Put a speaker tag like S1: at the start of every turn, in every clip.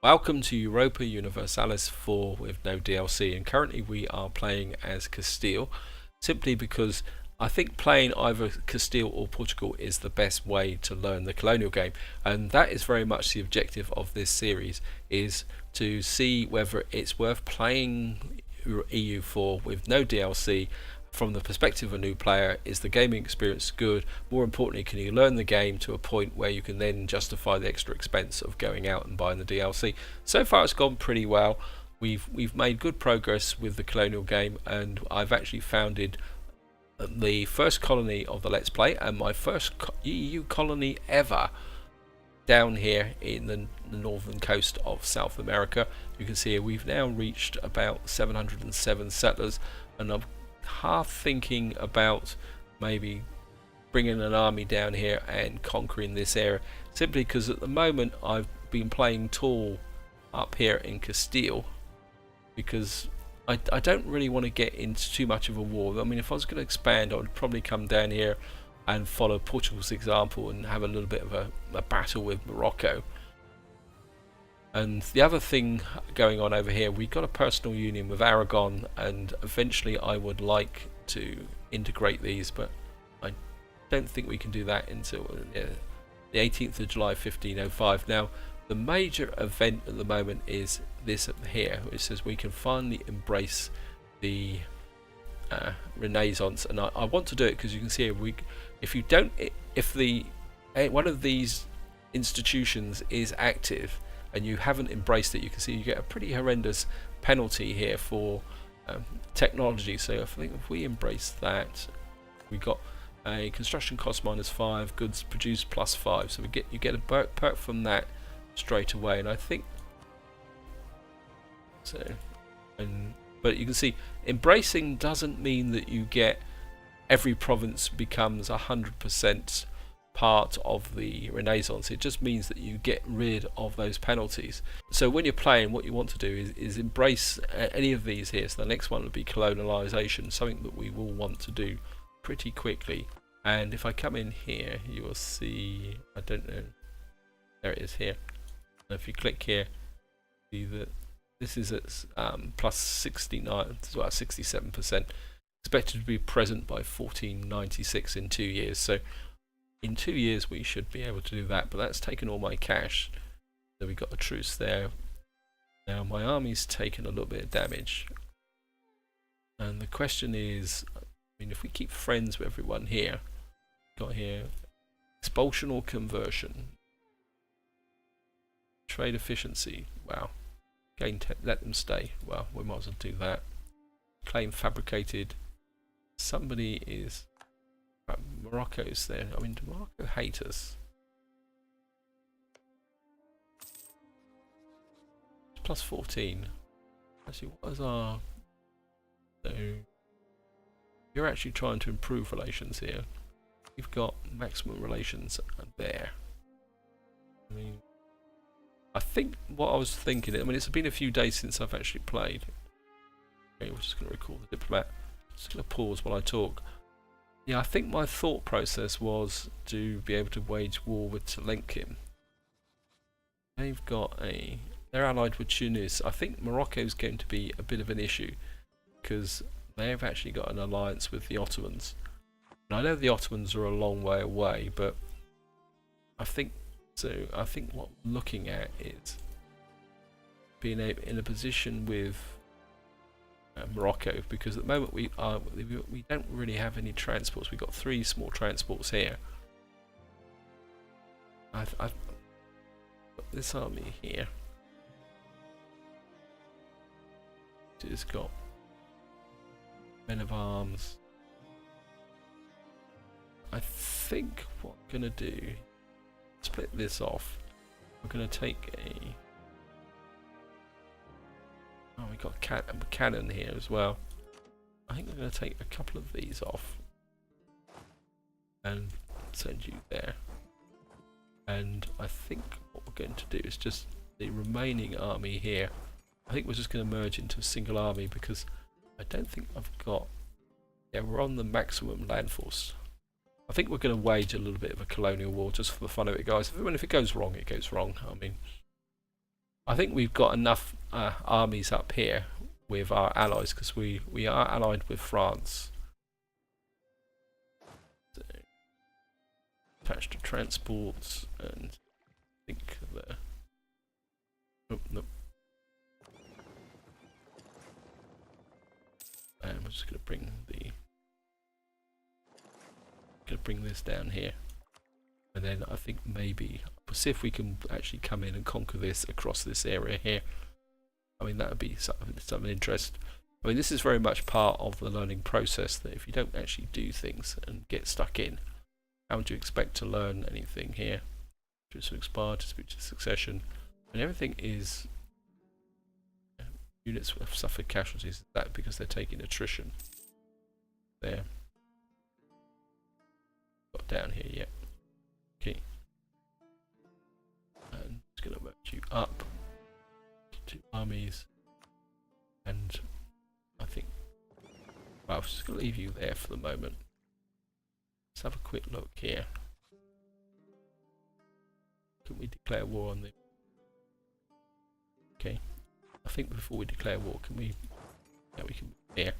S1: Welcome to Europa Universalis 4 with no DLC, and currently we are playing as Castile, simply because I think playing either Castile or Portugal is the best way to learn the colonial game, and that is very much the objective of this series, is to see whether it's worth playing EU4 with no DLC. From the perspective of a new player, is the gaming experience good? More importantly, can you learn the game to a point where you can then justify the extra expense of going out and buying the DLC? So far it's gone pretty well. We've made good progress with the colonial game, and I've actually founded the first colony of the Let's Play and my first EU colony ever down here in the northern coast of South America. You can see here we've now reached about 707 settlers, and I'm half thinking about maybe bringing an army down here and conquering this area, simply because at the moment I've been playing tall up here in Castile, because I don't really want to get into too much of a war. I mean, if I was going to expand, I would probably come down here and follow Portugal's example and have a little bit of a battle with Morocco. And the other thing going on over here, we've got a personal union with Aragon, and eventually I would like to integrate these, but I don't think we can do that until the 18th of July 1505. Now, the major event at the moment is this up here, which says we can finally embrace the Renaissance, and I want to do it because you can see here, if one of these institutions is active and you haven't embraced it, you can see you get a pretty horrendous penalty here for technology. So I think if we embrace that, we got a construction cost -5, goods produced +5. So you get a perk from that straight away. And I think so. But you can see embracing doesn't mean that you get every province becomes 100% part of the Renaissance. It just means that you get rid of those penalties. So when you're playing, what you want to do is embrace any of these here. So the next one would be colonialization, something that we will want to do pretty quickly. And if I come in here, you will see, I don't know, there it is here. And if you click here, see that this is at plus 69, well 67%, expected to be present by 1496 in 2 years. So in 2 years we should be able to do that, but that's taken all my cash. So we got a truce there. Now my army's taken a little bit of damage, and the question is, I mean, if we keep friends with everyone here, got here expulsion or conversion, trade efficiency, wow, let them stay, well, we might as well do that. Claim fabricated, somebody is Morocco's there. I mean, do Morocco hate us? It's plus 14. Actually, what is our... So, you're actually trying to improve relations here. You've got maximum relations there. I mean, I think what I was thinking, I mean, it's been a few days since I've actually played. Okay, we're just going to recall the diplomat. Just going to pause while I talk. Yeah, I think my thought process was to be able to wage war with Telenkim. They've got they're allied with Tunis. I think Morocco's going to be a bit of an issue, because they've actually got an alliance with the Ottomans. And I know the Ottomans are a long way away, but I think what we're looking at is being in a position with Morocco, because at the moment we don't really have any transports. We've got 3 small transports here. I've got this army here. It's got men of arms. I think what I'm gonna do, split this off. We're gonna take a... Oh, we got a cannon here as well. I think we're going to take a couple of these off and send you there. And I think what we're going to do is just the remaining army here. I think we're just going to merge into a single army, because I don't think I've got... Yeah, we're on the maximum land force. I think we're going to wage a little bit of a colonial war just for the fun of it, guys. If it goes wrong, it goes wrong. I mean, I think we've got enough armies up here with our allies, because we are allied with France. So, attached to transports, and I think the oh, no. And we're just going to bring this down here, and then I think maybe we'll see if we can actually come in and conquer this across this area here. I mean, that would be some interest. I mean, this is very much part of the learning process, that if you don't actually do things and get stuck in, how would you expect to learn anything here? To expire, dispute to succession, and everything is units have suffered casualties. That because they're taking attrition. There. Got down here, yeah. Okay. And it's going to merge you up. 2 armies. And I think, well, I'm just going to leave you there for the moment. Let's have a quick look here. Can we declare war on them? Okay. I think before we declare war, can we? Yeah, we can. Here.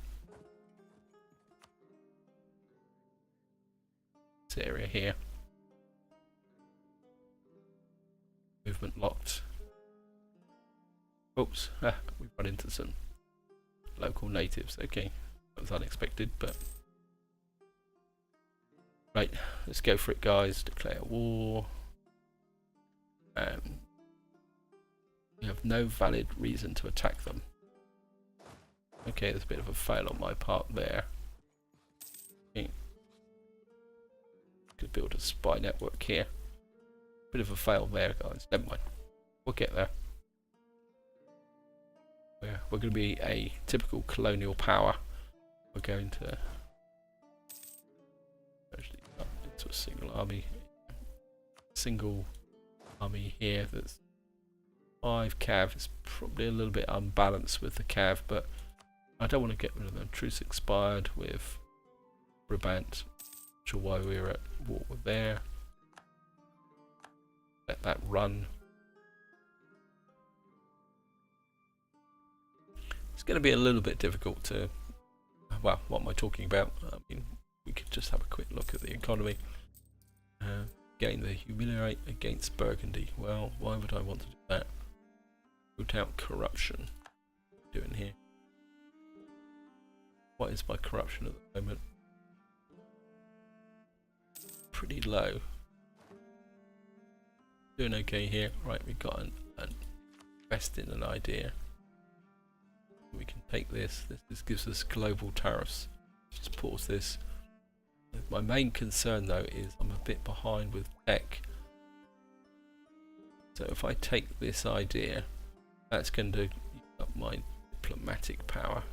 S1: This area here. Movement locked. Oops, we've run into some local natives. Okay, that was unexpected, but right, let's go for it, guys. Declare war. We have no valid reason to attack them. Okay, there's a bit of a fail on my part there. Okay. Could build a spy network here. Bit of a fail there, guys. Never mind. We'll get there. We're going to be a typical colonial power. We're going to actually up into a single army. Single army here that's 5 cav. Is probably a little bit unbalanced with the cav, but I don't want to get rid of them. Truce expired with Brabant. Not sure why we were at war with there. Let that run. It's going to be a little bit difficult to, well, what am I talking about? I mean, we could just have a quick look at the economy. Gain the humiliate against Burgundy. Well, why would I want to do that? Root out corruption. What are we doing here? What is my corruption at the moment? Pretty low. Doing okay here. Right, we've got an invest in an idea. We can take this. This gives us global tariffs. Just pause this. My main concern though is I'm a bit behind with tech. So if I take this idea, that's going to use up my diplomatic power.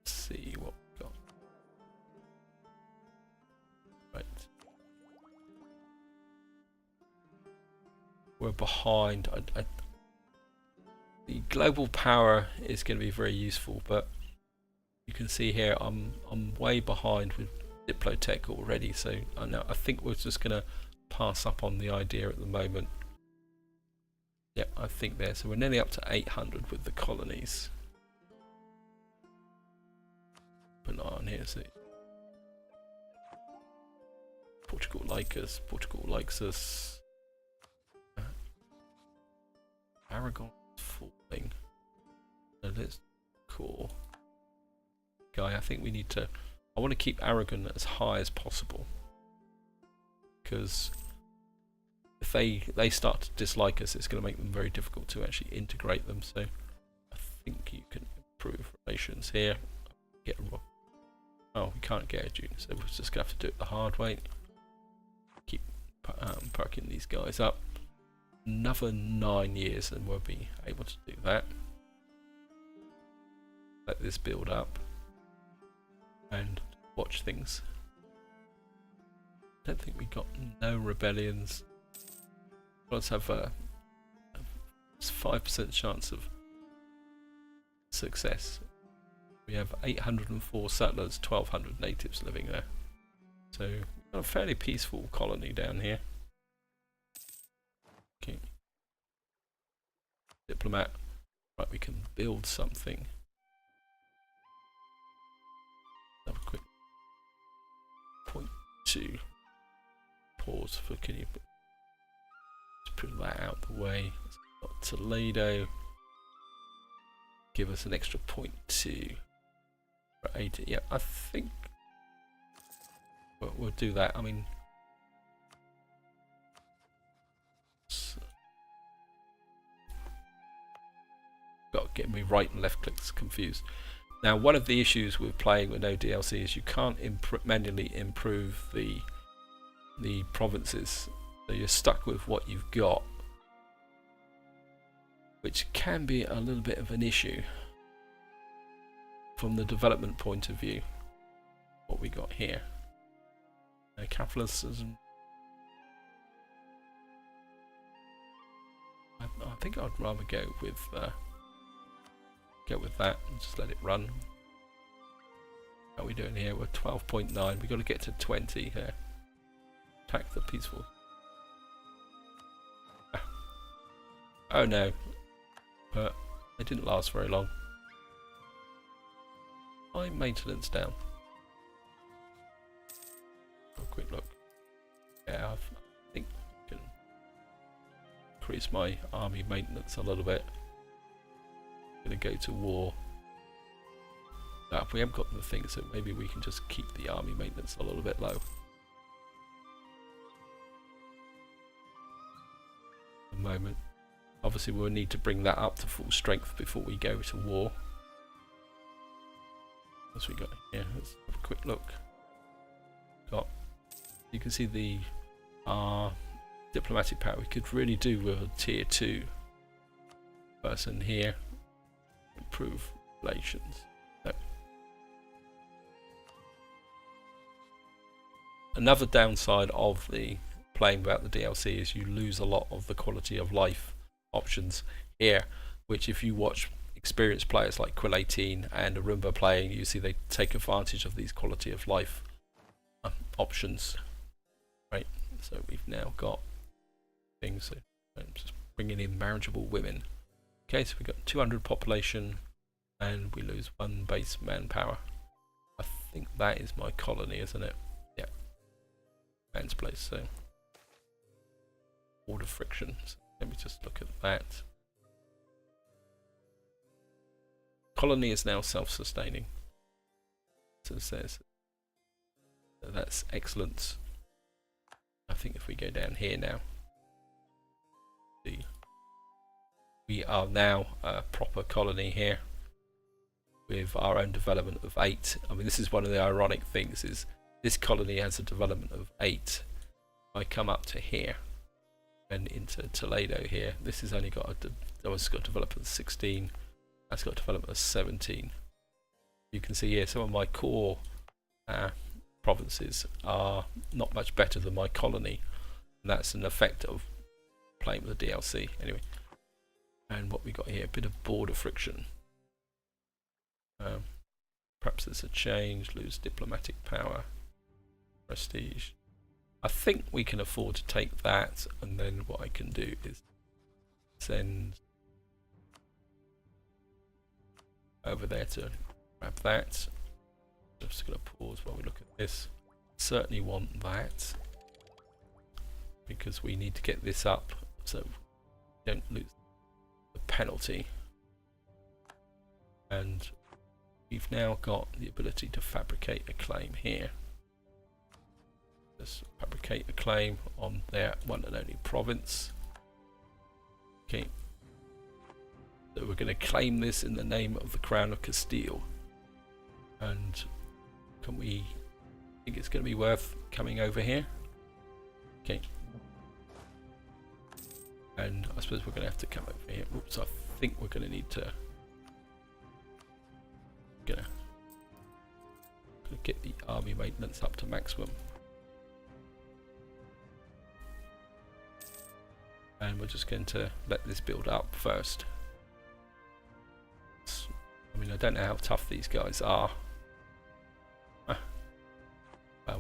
S1: Let's see what we've got. Right. We're behind. The global power is going to be very useful, but you can see here I'm way behind with Diplotech already, so I think we're just going to pass up on the idea at the moment. Yep, I think there. So we're nearly up to 800 with the colonies. Put an eye on here, see. Portugal like us. Portugal likes us. Aragon is falling. So let's call. Guy, I think we need to. I want to keep Aragon as high as possible, because if they start to dislike us, it's going to make them very difficult to actually integrate them. So I think you can improve relations here. Get a rock. Oh, we can't get a June, so we're just going to have to do it the hard way. Keep perking these guys up. Another 9 years and we'll be able to do that. Let this build up and watch things. Don't think we got no rebellions. Let's have a 5% chance of success. We have 804 settlers, 1200 natives living there. So we've got a fairly peaceful colony down here. Okay. diplomat. Right, we can build something. Have a quick point two. Pause for, can you put that out the way? Got Toledo. Give us an extra 0.2 for 80. Yeah, I think we'll do that. I mean, got to get me right and left clicks confused. Now, one of the issues with playing with no DLC is you can't manually improve the provinces, so you're stuck with what you've got, which can be a little bit of an issue from the development point of view. What we got here, capitalism. I think I'd rather go with that and just let it run. How are we doing here? We're 12.9. We've got to get to 20 here. Attack the peaceful. Oh no, but it didn't last very long. High maintenance down. A quick look. Yeah, I think I can increase my army maintenance a little bit. Gonna go to war. If we haven't got the thing, so maybe we can just keep the army maintenance a little bit low. At the moment. Obviously we'll need to bring that up to full strength before we go to war. What's we got here? Let's have a quick look. You can see the diplomatic power. We could really do with a tier 2 person here. Improve relations. No. Another downside of the playing without the DLC is you lose a lot of the quality of life options here, which if you watch experienced players like Quill 18 and Arumba playing, you see they take advantage of these quality of life options. Right, so we've now got things, so I'm just bringing in marriageable women. Okay, so we've got 200 population and we lose 1 base manpower. I think that is my colony, isn't it? Yeah, man's place. So order friction. So let me just look at that. Colony is now self-sustaining. So it says that's excellent. I think if we go down here now, see, we are now a proper colony here with our own development of 8. I mean, this is one of the ironic things, is this colony has a development of 8. I come up to here and into Toledo here. This has only got it's got development of 16. That's got development of 17. You can see here some of my core provinces are not much better than my colony, and that's an effect of playing with the DLC. Anyway, and what we got here, a bit of border friction. Perhaps there's a change, lose diplomatic power, prestige. I think we can afford to take that, and then what I can do is send over there to grab that. I'm just going to pause while we look at this. Certainly want that because we need to get this up so we don't lose the penalty. And we've now got the ability to fabricate a claim here. Just fabricate a claim on their one and only province. Okay. So we're going to claim this in the name of the Crown of Castile. And can we think it's going to be worth coming over here? Okay. And I suppose we're going to have to come over here. Oops, I think we're going to need to gonna get the army maintenance up to maximum. And we're just going to let this build up first. I mean, I don't know how tough these guys are.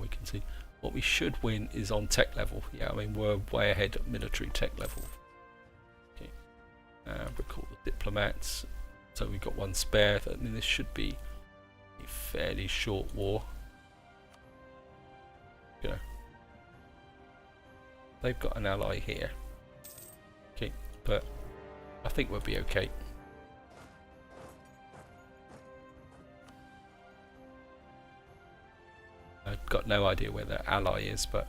S1: We can see what we should win is on tech level. Yeah, I mean, we're way ahead at military tech level. Okay. Recall the diplomats. So we've got one spare. I mean, this should be a fairly short war. You know, they've got an ally here. Okay, but I think we'll be okay. I've got no idea where their ally is, but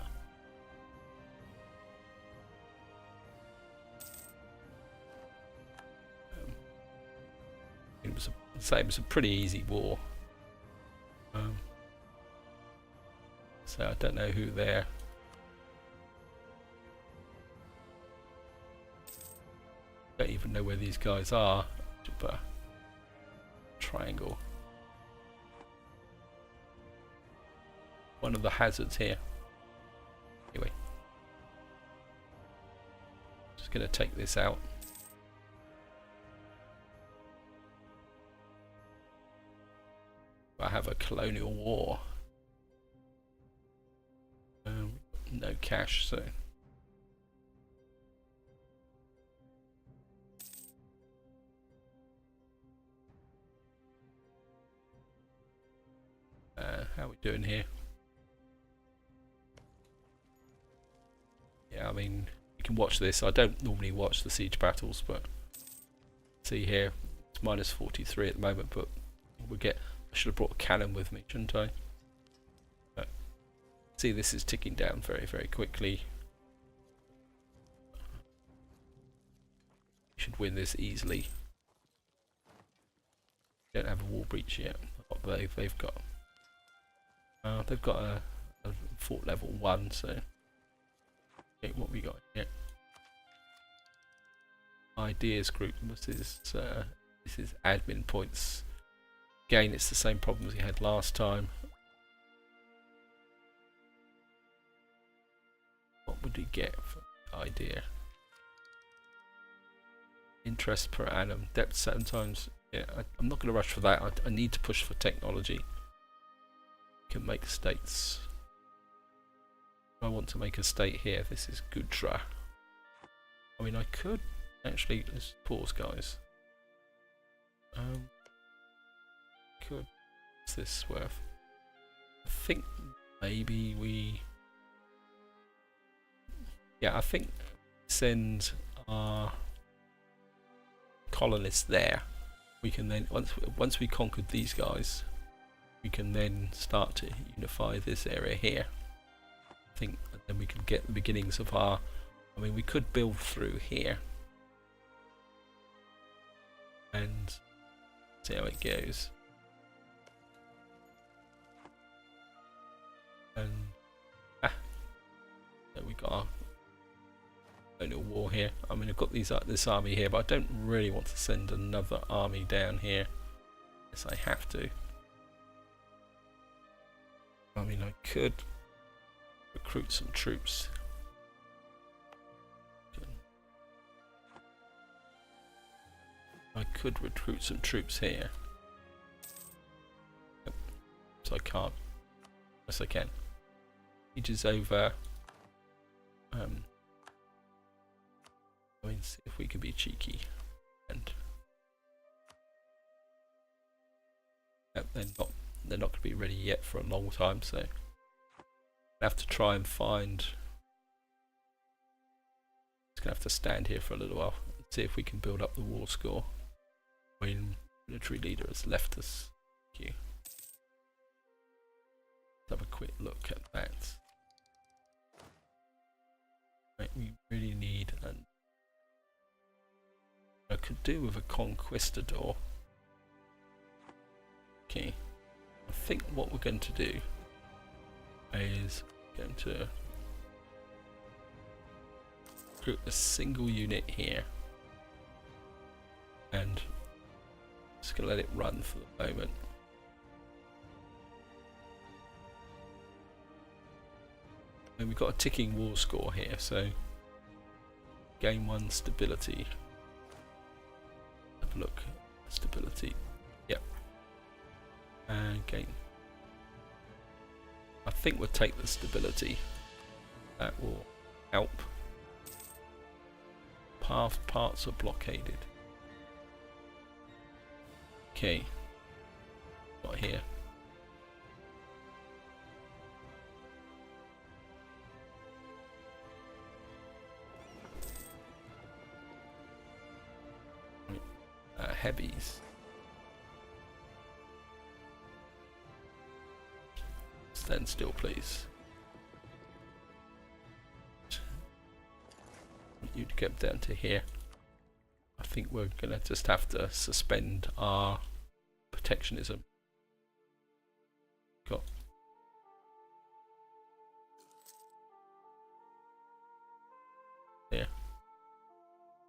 S1: it was a pretty easy war. So I don't know who they're. Don't even know where these guys are. But triangle. One of the hazards here. Anyway, just gonna take this out. I have a colonial war. No cash, so how are we doing here? Yeah, I mean, you can watch this. I don't normally watch the siege battles, but see here, it's minus 43 at the moment, but we'll get. I should have brought a cannon with me, shouldn't I? But see, this is ticking down very, very quickly. Should win this easily. Don't have a wall breach yet. They've got. They've got a fort level 1. So, okay, what we got here? Ideas group. This is admin points. Again, it's the same problems we had last time. What would we get for the idea? Interest per annum, depth 7 times. Yeah, I'm not going to rush for that. I need to push for technology. Can make states. I want to make a state here. This is Gutra. I mean, I could actually. Let's pause, guys. Could. What's this worth? I think maybe we. Yeah, I think send our colonists there. We can then once we conquered these guys, we can then start to unify this area here. I think then we can get the beginnings of our. I mean, we could build through here and see how it goes. And so we got our colonial war here. I mean, I've got this army here, but I don't really want to send another army down here. Yes, I have to. I mean, I could recruit some troops. I could recruit some troops here. So I can't. Yes, I can. Ages over. I mean, see if we can be cheeky, and they're not going to be ready yet for a long time, so I have to try and find. Just gonna have to stand here for a little while and see if we can build up the war score. I mean, military leader has left us. Thank you. Let's have a quick look at that. Right, we really need an. I could do with a conquistador. Okay, I think what we're going to do is going to recruit a single unit here and just going to let it run for the moment. And we've got a ticking war score here, so gain 1 stability. Have a look. Stability. Yep. And gain. I think we'll take the stability. That will help. Parts are blockaded. Okay. Not here. Heavies. Stand still, please. You to get down to here. I think we're gonna just have to suspend our protectionism. Got here.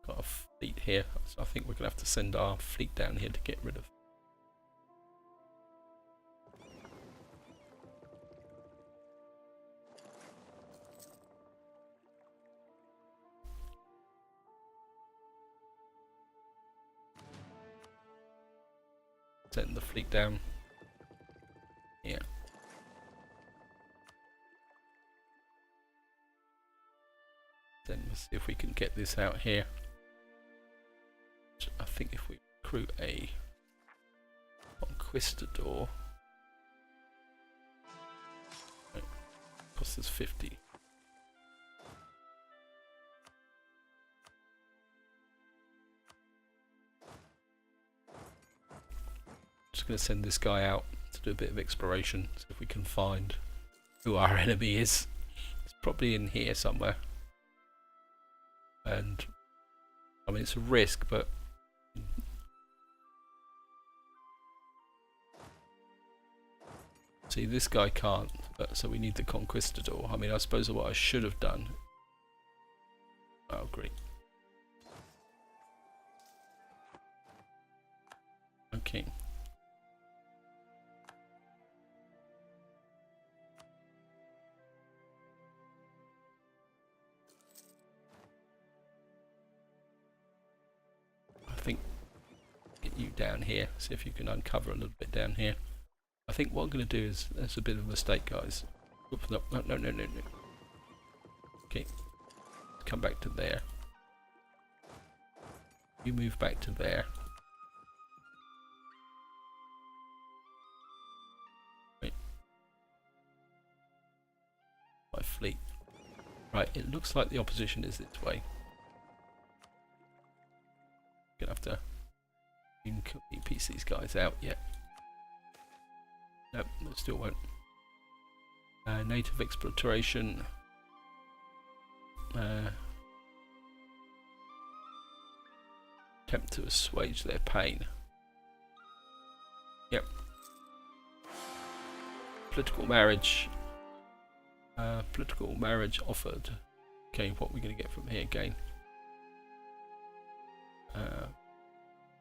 S1: Got a fleet here, so I think we're gonna have to send our fleet down here to get rid of. Send the fleet down. Yeah. Then we'll see if we can get this out here. I think if we recruit a conquistador, right, costs us 50. Just going to send this guy out to do a bit of exploration, see if we can find who our enemy is. It's probably in here somewhere. And I mean, it's a risk, but see, this guy can't, but so we need the conquistador. I mean, I suppose what I should have done. Oh, great. Okay. I think get you down here. See if you can uncover a little bit down here. I think what I'm going to do is, that's a bit of a mistake, guys. Oops, no. Okay, come back to there. You move back to there. Wait. My fleet. Right, it looks like the opposition is this way. Gonna have to piece these guys out yet. Nope, it still won't. Native exploitation. Attempt to assuage their pain. Yep. Political marriage. Political marriage offered. Okay, what are we going to get from here again?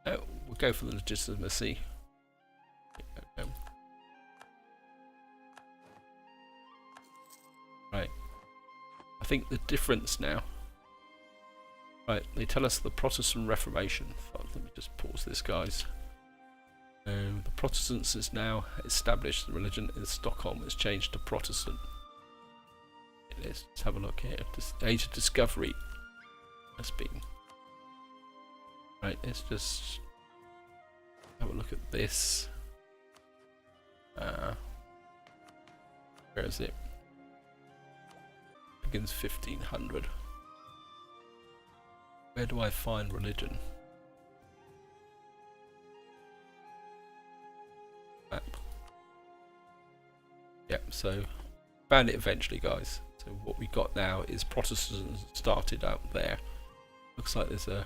S1: No, we'll go for the legitimacy. Right. I think the difference now. Right, they tell us the Protestant Reformation. Let me just pause this, guys. The Protestants is now established. The religion in Stockholm has changed to Protestant. Let's have a look here. Age of Discovery has been. Right, let's just have a look at this. Where is it? Begins 1500. Where do I find religion? Map. Yep, so found it eventually, guys. So what we got now is Protestants started out there. Looks like there's a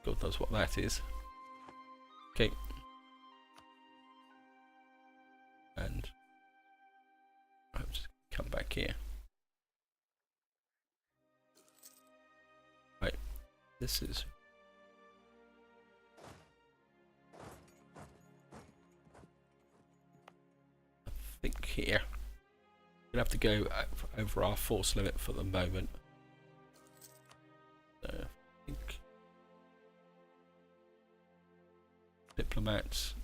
S1: God knows what that is. Okay. And I'll just come back here. Right. This is I think here. We'll have to go over our force limit for the moment. So I think diplomats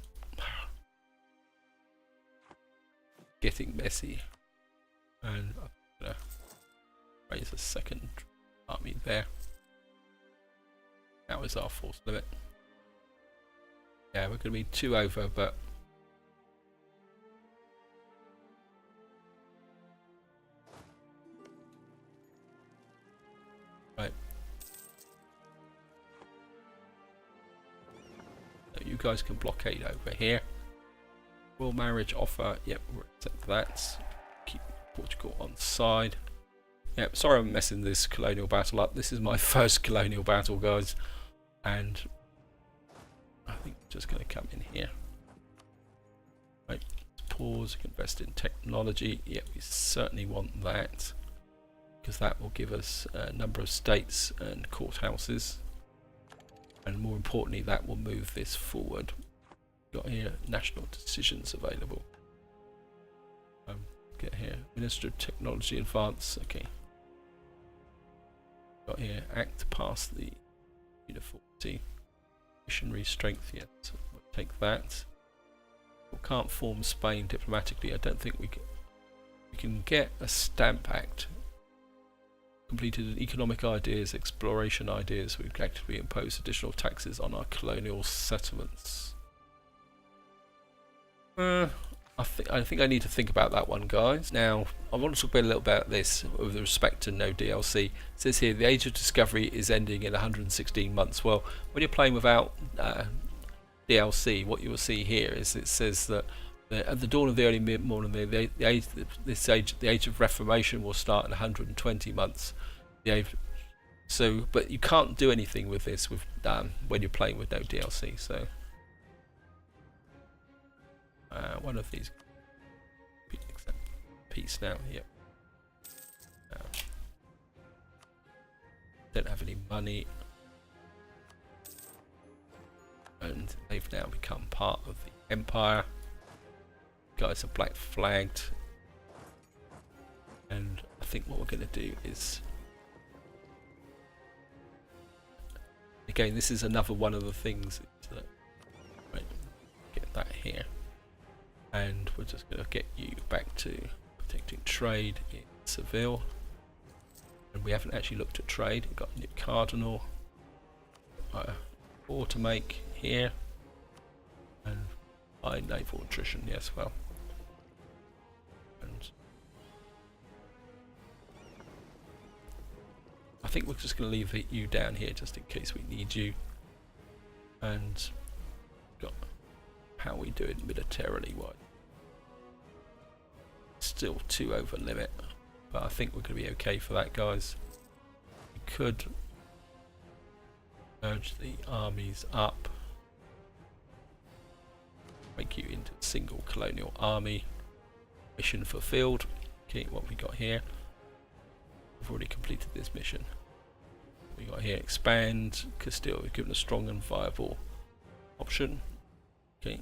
S1: getting messy, and I'm gonna raise a second army there. Now is our force limit. Yeah, we're going to be 2 over, but right. So you guys can blockade over here. Royal marriage offer. Yep, we'll accept that. Keep Portugal on side. Yep, sorry I'm messing this colonial battle up. This is my first colonial battle, guys, and I think I'm just going to come in here. Right, let's pause. Invest in technology. Yep, we certainly want that, because that will give us a number of states and courthouses, and more importantly, that will move this forward. Got here national decisions available. Get here Minister of Technology Advance. Okay. Got here act past the uniformity. Missionary strength. Yes, we'll take that. We can't form Spain diplomatically. I don't think we can get a stamp act. Completed economic ideas, exploration ideas. We can actively impose additional taxes on our colonial settlements. I think I need to think about that one, guys. Now, I want to talk a little about this with respect to no DLC. It says here, the age of discovery is ending in 116 months. Well, when you're playing without DLC, what you will see here is it says that at the dawn of the early mid-morning, the age of Reformation will start in 120 months. So, but you can't do anything with this with when you're playing with no DLC. So. One of these peace now. Yep. Don't have any money, and they've now become part of the empire. Guys are black flagged, and I think what we're going to do is, again, this is another one of the things that, right, get that here. And we're just going to get you back to protecting trade in Seville. And we haven't actually looked at trade. We've got a new cardinal. Four to make here. And high naval attrition, yes, well. And I think we're just going to leave you down here just in case we need you. And got how we do it militarily wise. Still 2 over limit, but I think we're going to be okay for that, guys. We could urge the armies up, make you into a single colonial army. Mission fulfilled. Okay, what we got here? We've already completed this mission. We got here expand Castile. We've given a strong and viable option. Okay.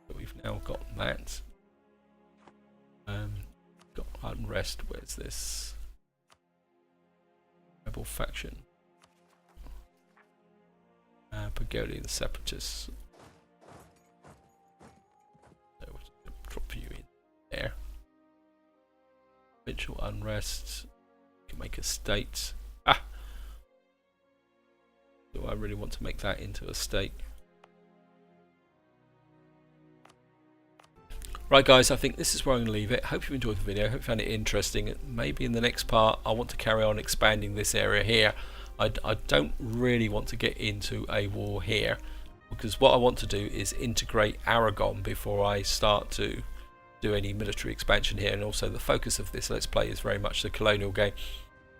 S1: So we've now got that. Got unrest. Where's this? Rebel faction. Pagodian separatists. So we'll just drop you in there. Provincial unrest. Can make a state. Ah! Do I really want to make that into a state? Right, guys, I think this is where I'm going to leave it. Hope you enjoyed the video. Hope you found it interesting. Maybe in the next part I want to carry on expanding this area here. I don't really want to get into a war here, because what I want to do is integrate Aragon before I start to do any military expansion here. And also the focus of this Let's Play is very much the colonial game.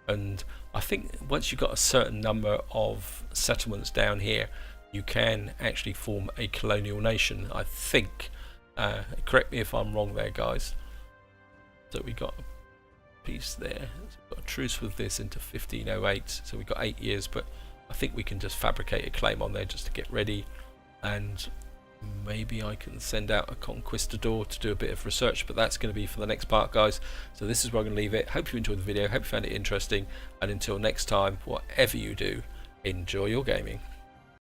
S1: And I think once you've got a certain number of settlements down here, you can actually form a colonial nation, I think. Correct me if I'm wrong there, guys. So we got a piece there. So we've got a truce with this into 1508. So we've got 8 years, but I think we can just fabricate a claim on there just to get ready. And maybe I can send out a conquistador to do a bit of research, but that's going to be for the next part, guys. So this is where I'm going to leave it. Hope you enjoyed the video. Hope you found it interesting. And until next time, whatever you do, enjoy your gaming.